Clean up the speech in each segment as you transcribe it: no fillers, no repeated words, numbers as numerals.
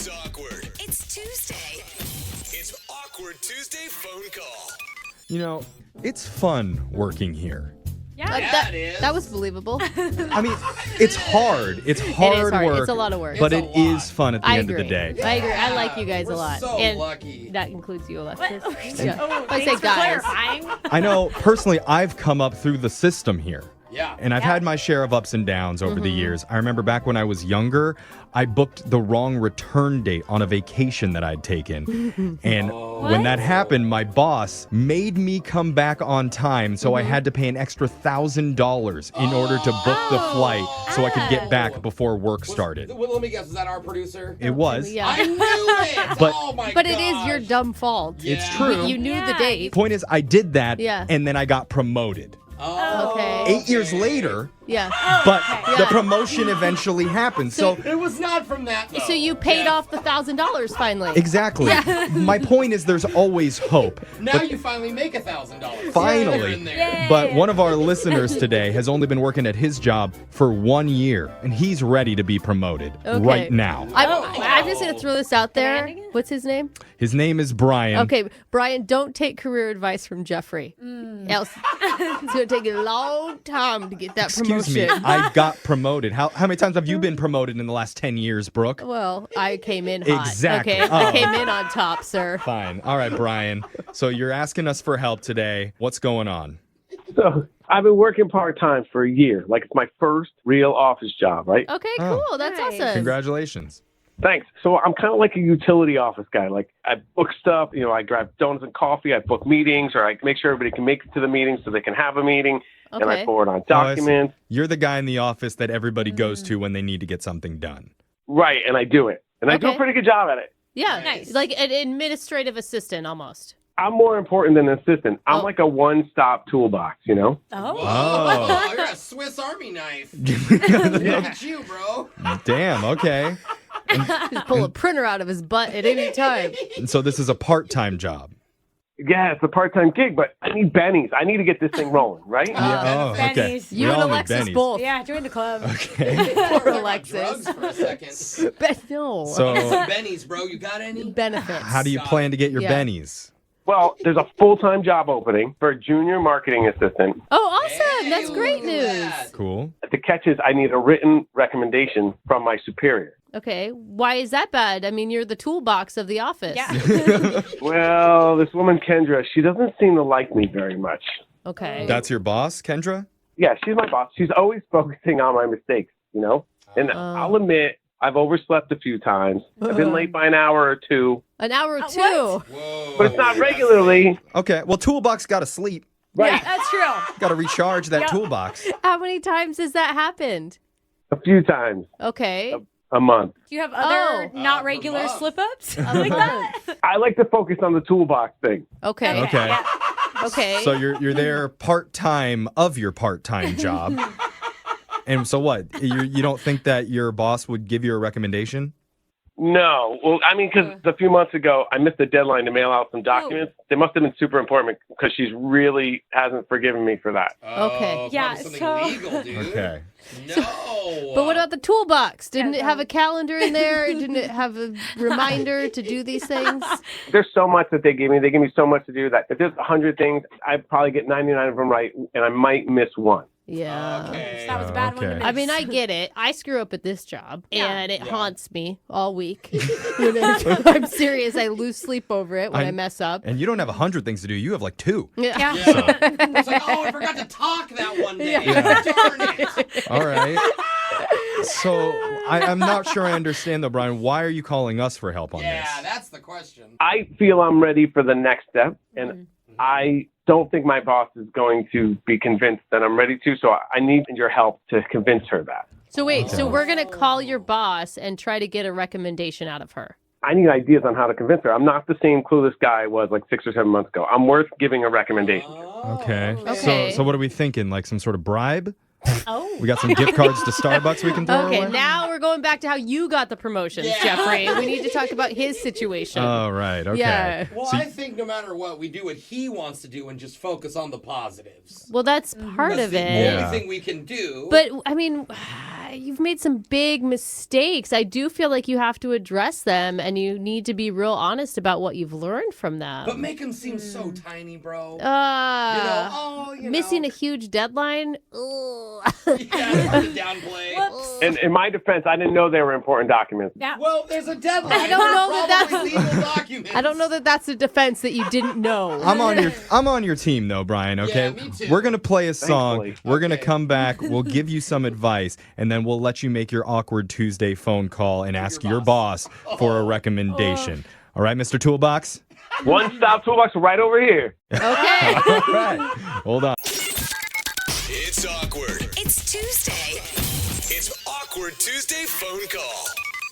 It's awkward. It's Tuesday. It's Awkward Tuesday phone call. You know, it's fun working here. Yeah, it is. That was believable. I mean, it's hard. It's hard hard. work. It's a lot of work. But It's it a lot. is fun at the I end agree. of the day. I agree. I like you guys We're a lot. so and lucky. that includes you, Alexis. What? Yeah. Oh, I say thanks for guys. clarifying. I know, personally, I've come up through the system here. Yeah. And I've had my share of ups and downs over the years. I remember back when I was younger, I booked the wrong return date on a vacation that I'd taken. And when that happened, my boss made me come back on time, so I had to pay an extra $1,000 in order to book the flight so I could get back before work started. Let me guess, was that our producer? It was. Yeah. I knew it! But- oh my But gosh. it is your dumb fault. It's Yeah. true. You knew the Yeah. date. Point is, I did that, Yeah. and then I got promoted. Oh, Okay. 8 years later, Yeah. but the Yeah. promotion eventually happened. So It was not from that, though. So you paid Yeah. off the $1,000 finally. exactly. My point is, there's always hope. Now you finally make $1,000. Finally. You're in there. Yay. But one of our listeners today has only been working at his job for 1 year, and he's ready to be promoted Okay. right now. I'm just going to throw this out there. Shenanigans? What's his name? His name is Brian. Okay, Brian, don't take career advice from Jeffrey. Else it's going to take a long time to get that Excuse promotion. me, I got promoted. How many times have you been promoted in the last 10 years, Brooke? Well, I came in hot. Exactly. Okay, Oh. I came in on top, sir. Fine. All right, Brian. So you're asking us for help today. What's going on? So I've been working part-time for a year. Like, it's my first real office job, right? Okay, Oh. cool. That's Nice. awesome. Congratulations. Thanks. So I'm kind of like a utility office guy. Like, I book stuff, I grab donuts and coffee, I book meetings, or I make sure everybody can make it to the meeting so they can have a meeting, and I Okay. forward on Oh, I see. documents. You're the guy in the office that everybody goes to when they need to get something done. Right, and I do it. And I do a Okay. pretty good job at it. Yeah, Nice. like an administrative assistant almost. I'm more important than an assistant. I'm Oh. like a one-stop toolbox, Whoa. Oh. You're a Swiss Army knife. Look at you, bro. Damn, okay. Just pull a printer out of his butt at any time. And so this is a part-time job. Yeah, it's a part-time gig, but I need bennies. I need to get this thing rolling, right? Oh, okay. Bennies. You We and all need Alexis bennies. both. Yeah, join the club. Okay. Poor Drugs Alexis. for a second. No. So Bennies, bro. You got any? benefits. how do you plan to get your Yeah. bennies? Well, there's a full-time job opening for a junior marketing assistant. Oh, awesome. Hey, That's great look at news. that. Cool. The catch is I need a written recommendation from my superior. Okay. Why is that bad? I mean, you're the toolbox of the office. Yeah. Well, this woman, Kendra, she doesn't seem to like me very much. Okay. That's your boss, Kendra? Yeah, she's my boss. She's always focusing on my mistakes, And I'll admit, I've overslept a few times. I've been late by an hour or two, An hour or two. what? Whoa. but it's not regularly. Okay. Well, Toolbox got to sleep. Yeah, that's true. Got to recharge that Yep. toolbox. How many times has that happened? A few times Okay. a month. Do you have other Oh. not Per regular month. slip-ups like that? I like to focus on the toolbox thing. Okay. Okay. Yeah. Okay. So you're there part-time of your part-time job. And so what? You don't think that your boss would give you a recommendation? No. Well, I mean, because a few months ago, I missed the deadline to mail out some documents. They must have been super important because she's really hasn't forgiven me for that. Okay. It's Yeah, probably something so- legal, dude. Okay. No. But what about the toolbox? Didn't Yeah, it have a calendar in there? Didn't it have a reminder to do these things? There's so much that they give me. They give me so much to do that if there's 100 things, I probably get 99 of them right, and I might miss one. Yeah. Okay. That was a bad one to Okay. miss. I mean, I get it. I screw up at this job, and it Yeah. haunts me all week. I'm serious. I lose sleep over it when I mess up. And you don't have 100 things to do. You have like 2. Yeah. Yeah. It's like, oh, I forgot to talk that one day. Darn it. All right. So I'm not sure I understand though, Brian. Why are you calling us for help on Yeah, this? that's the question. I feel I'm ready for the next step, and I don't think my boss is going to be convinced that I'm ready to, so I need your help to convince her that. So wait, so we're going to call your boss and try to get a recommendation out of her. I need ideas on how to convince her. I'm not the same clueless guy I was like 6 or 7 months ago. I'm worth giving a recommendation. Okay. Okay. So what are we thinking? Like some sort of bribe? Oh. We got some gift cards to Starbucks we can throw Okay, away? now we're going back to how you got the promotions, Yeah. Jeffrey. We need to talk about his situation. Oh, right. Okay. Yeah. Well, So I think no matter what, we do what he wants to do and just focus on the positives. Well, that's part That's of the it. only Yeah. thing we can do. But I mean, you've made some big mistakes. I do feel like you have to address them, and you need to be real honest about what you've learned from them. But make him seem so tiny, bro. Missing a huge deadline. Ugh. Yeah, hard to downplay. And in my defense, I didn't know they were important documents. Yeah. Well, there's a deadline. I don't know that Probably legal documents. I don't know that that's a defense that you didn't know. I'm on your team though, Brian, okay? Yeah, me too. We're going to play a song. Thankfully. We're going to Okay. come back. We'll give you some advice and then we'll let you make your awkward Tuesday phone call and ask your boss for a recommendation. All right, Mr. Toolbox? One-stop toolbox right over here. Okay. All right. Hold on. It's awkward. It's Tuesday. It's Awkward Tuesday phone call.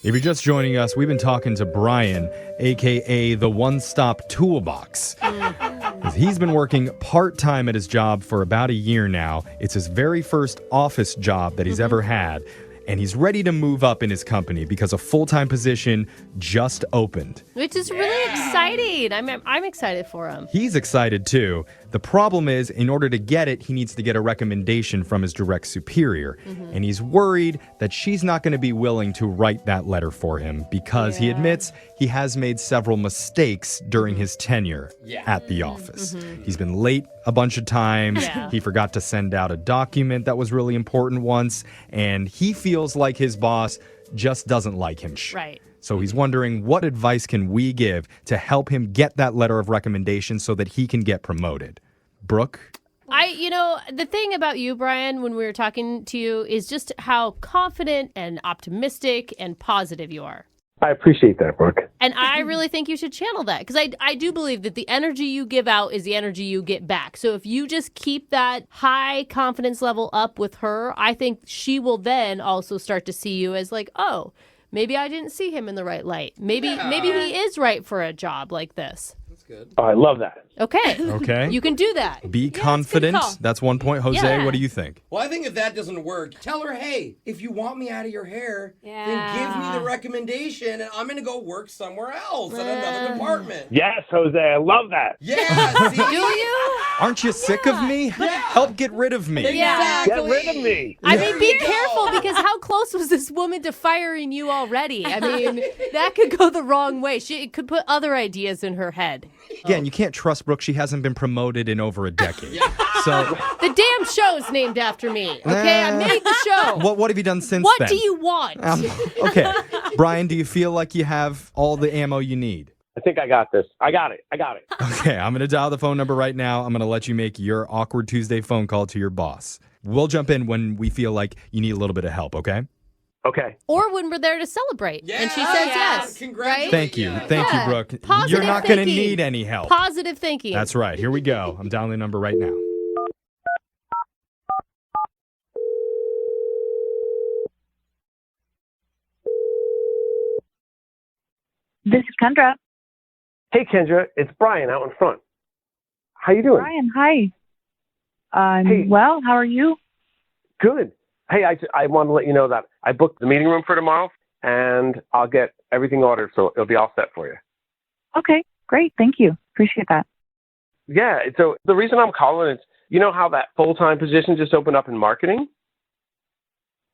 If you're just joining us, we've been talking to Brian, a.k.a. the one-stop toolbox. He's been working part-time at his job for about a year now. It's his very first office job that he's ever had. And he's ready to move up in his company because a full-time position just opened. Which is really exciting. I'm excited for him. He's excited too. The problem is, in order to get it, he needs to get a recommendation from his direct superior. And he's worried that she's not going to be willing to write that letter for him because he admits he has made several mistakes during his tenure at the office. He's been late a bunch of times. Yeah. He forgot to send out a document that was really important once. And he feels like his boss just doesn't like him. Right. So he's wondering, what advice can we give to help him get that letter of recommendation so that he can get promoted? Brooke? The thing about you, Brian, when we were talking to you is just how confident and optimistic and positive you are. I appreciate that, Brooke. And I really think you should channel that because I do believe that the energy you give out is the energy you get back. So if you just keep that high confidence level up with her, I think she will then also start to see you as like, oh, maybe I didn't see him in the right light. Maybe he is right for a job like this. That's good. Oh, I love that. Okay. Okay. You can do that. Be confident. call. That's one point. Jose, Yeah. what do you think? Well, I think if that doesn't work, tell her, hey, if you want me out of your hair, then give me Yeah. the recommendation and I'm going to go work somewhere else at another department. Yes, Jose, I love that. Yeah, see? Do you? Aren't you sick of me? Help get rid of me. Exactly. Get rid of me. I mean, be careful because how close was this woman to firing you already? I mean, that could go the wrong way. It could put other ideas in her head. Again, you can't trust Brooke. She hasn't been promoted in over a decade. So, The damn show's named after me. Okay, I made the show. what have you done since What then? do you want? Okay. Brian, do you feel like you have all the ammo you need? I think I got this. I got it. Okay, I'm going to dial the phone number right now. I'm going to let you make your awkward Tuesday phone call to your boss. We'll jump in when we feel like you need a little bit of help, okay? Okay. Or when we're there to celebrate. And she says yes. Congratulations. Thank you. Thank you, Yeah. Brooke. Positive You're not going to thinking. need any help. Positive thinking. That's right. Here we go. I'm dialing the number right now. This is Kendra. Hey, Kendra, it's Brian out in front. How you doing? Brian, hi. Hey. Well, how are you? Good. Hey, I want to let you know that I booked the meeting room for tomorrow, and I'll get everything ordered, so it'll be all set for you. Okay, great. Thank you. Appreciate that. Yeah, so the reason I'm calling is, you know how that full-time position just opened up in marketing?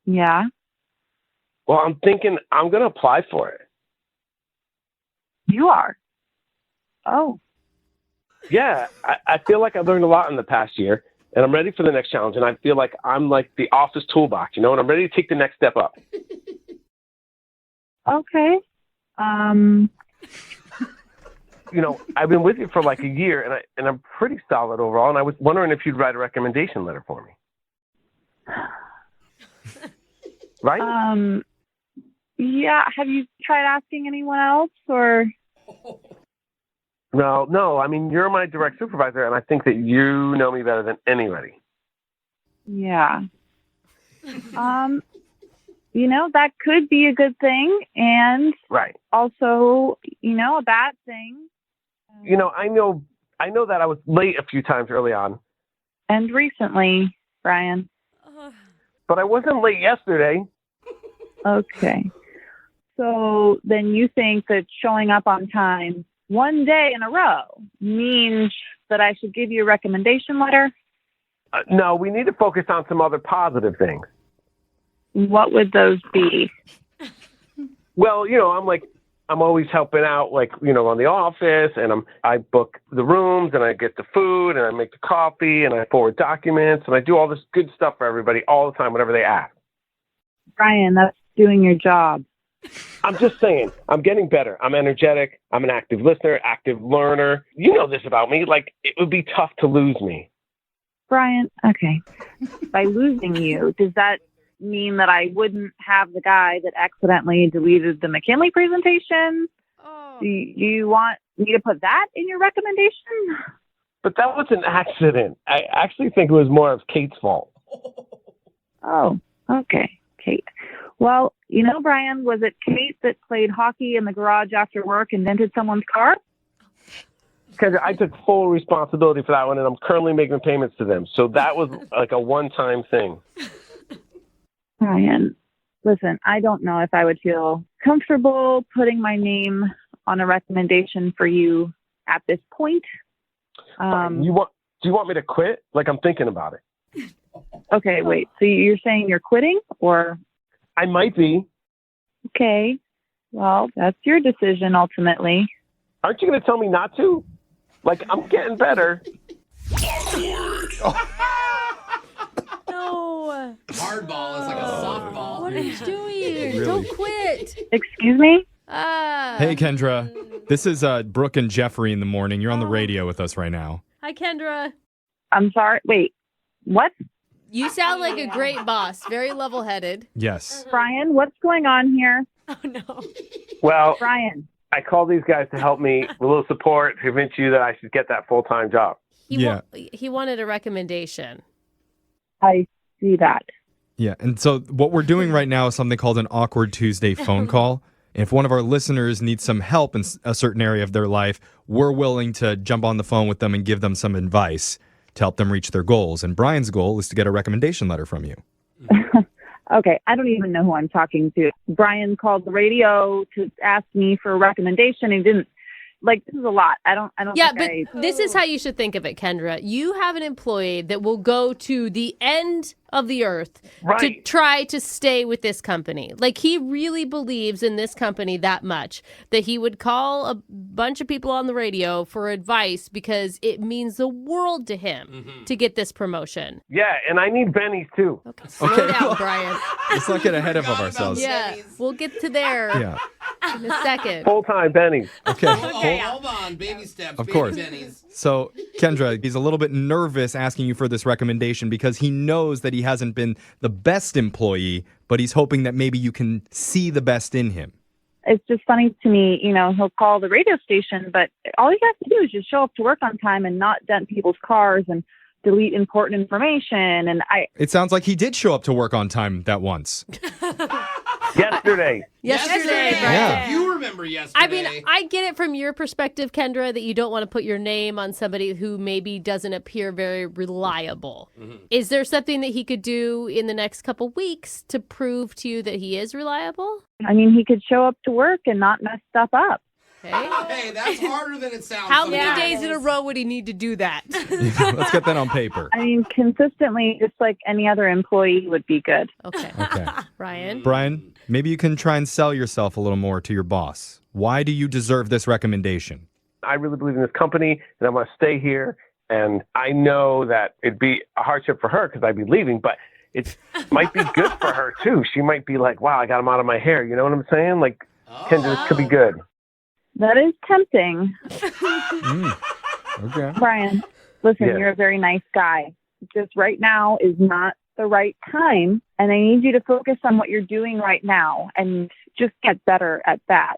Yeah. Well, I'm thinking I'm going to apply for it. You are? Oh, Yeah, I feel like I've learned a lot in the past year, and I'm ready for the next challenge, and I feel like I'm like the office toolbox, and I'm ready to take the next step up. okay. I've been with you for like a year, and I'm pretty solid overall, and I was wondering if you'd write a recommendation letter for me. Right? Yeah. Have you tried asking anyone else or? No. I mean, you're my direct supervisor, and I think that you know me better than anybody. Yeah. That could be a good thing and Right. also, a bad thing. I know that I was late a few times early on, And recently, Brian. but I wasn't late yesterday. Okay. So then you think that showing up on time one day in a row means that I should give you a recommendation letter? No, we need to focus on some other positive things. What would those be? Well, I'm always helping out, on the office, and I book the rooms, and I get the food, and I make the coffee, and I forward documents, and I do all this good stuff for everybody all the time, whenever they ask. Brian, that's doing your job. I'm just saying, I'm getting better. I'm energetic. I'm an active listener, active learner. You know this about me. It would be tough to lose me. Brian, okay. By losing you, does that mean that I wouldn't have the guy that accidentally deleted the McKinley presentation? Oh. Do you want me to put that in your recommendation? But that was an accident. I actually think it was more of Kate's fault. Oh, okay, Kate. Well, Brian, was it Kate that played hockey in the garage after work and dented someone's car? Because I took full responsibility for that one, and I'm currently making payments to them. So that was like a one-time thing. Brian, listen, I don't know if I would feel comfortable putting my name on a recommendation for you at this point. Do you want me to quit? I'm thinking about it. Okay, wait. So you're saying you're quitting, or? I might be. Okay. Well, that's your decision ultimately. Aren't you going to tell me not to? I'm getting better. No. Hardball is like a softball. What are you doing? Really? Don't quit. Excuse me? Hey, Kendra. This is Brooke and Jeffrey in the morning. You're on the radio with us right now. Hi, Kendra. I'm sorry. Wait, what? You sound like a great boss, very level-headed. Yes. Brian, what's going on here? Oh, no. Well, Brian. I called these guys to help me with a little support to convince you that I should get that full-time job. He wanted a recommendation. I see that. Yeah. And so what we're doing right now is something called an Awkward Tuesday phone call. And if one of our listeners needs some help in a certain area of their life, we're willing to jump on the phone with them and give them some advice to help them reach their goals. And Brian's goal is to get a recommendation letter from you. Okay, I don't even know who I'm talking to. Brian called the radio to ask me for a recommendation. He didn't. This is a lot. I don't Yeah, think but this is how you should think of it, Kendra. You have an employee that will go to the end of the earth to Right. try to stay with this company. He really believes in this company that much that he would call a bunch of people on the radio for advice because it means the world to him to get this promotion. Yeah, and I need bennies too. Okay, slow down, Brian. Let's not get ahead of Forgot ourselves. about Yeah, we'll get to there Yeah. in a second. Full-time bennies. Okay. Hold on. Baby steps. Of baby course. bennies. So, Kendra, he's a little bit nervous asking you for this recommendation because he knows that he hasn't been the best employee, but he's hoping that maybe you can see the best in him. it's just funny to me. He'll call the radio station, but all he has to do is just show up to work on time and not dent people's cars and delete important information. And It sounds like he did show up to work on time that once. Yesterday. Yesterday, Brian. Yeah. You remember yesterday. I mean, I get it from your perspective, Kendra, that you don't want to put your name on somebody who maybe doesn't appear very reliable. Is there something that he could do in the next couple weeks to prove to you that he is reliable? he could show up to work and not mess stuff up. Okay. Hey, that's harder than it sounds. How many sometimes. days in a row would he need to do that? Let's get that on paper. Consistently, just like any other employee would be good. Okay. Okay. Brian? Brian, maybe you can try and sell yourself a little more to your boss. Why do you deserve this recommendation? I really believe in this company, and I'm going to stay here. And I know that it'd be a hardship for her because I'd be leaving, but it might be good for her, too. She might be like, wow, I got him out of my hair. You know what I'm saying? Kendra, this could be good. That is tempting. Okay. Brian, listen, Yeah. you're a very nice guy. Just right now is not the right time, and I need you to focus on what you're doing right now and just get better at that.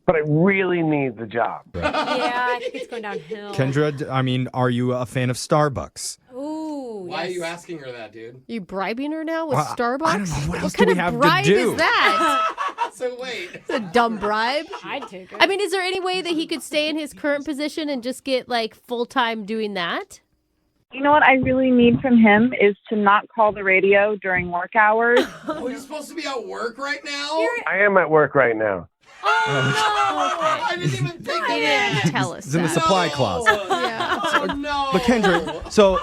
But I really need the job. Yeah, I think it's going downhill. Kendra, are you a fan of Starbucks? Ooh, Why are yes. you asking her that, dude? You bribing her now with I Starbucks? don't know. What else do kind we of have to bribe do? is that? So wait. It's a dumb bribe. I'd take it. Is there any way that he could stay in his current position and just get full-time doing that? You know what I really need from him is to not call the radio during work hours. Oh, you're supposed to be at work right now? I am at work right now. I didn't even think of He that. didn't tell us It's in the that. supply No. closet. Yeah. Oh, no. But Kendra, so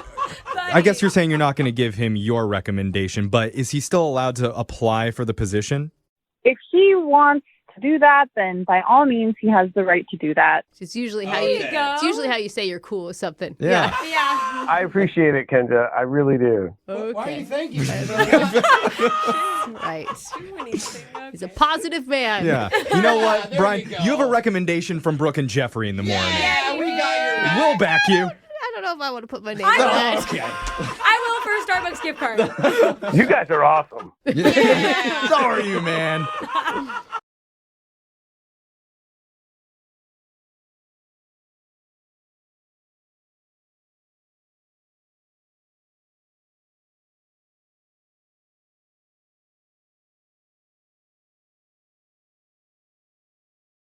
I guess you're saying you're not going to give him your recommendation, but is he still allowed to apply for the position? If he wants to do that, then by all means, he has the right to do that. It's usually how Okay. you There you go. It's usually how you say you're cool with something. Yeah. Yeah. I appreciate it, Kendra. I really do. Why are you thanking me? Right. He's a positive man. Yeah. You know what, There Brian? you go. You have a recommendation from Brooke and Jeffrey in the morning. Yeah, we got your back. We'll back you. I don't know if I want to put my name I on will. that. Okay. I will for a Starbucks gift card. You guys are awesome. So are you, man.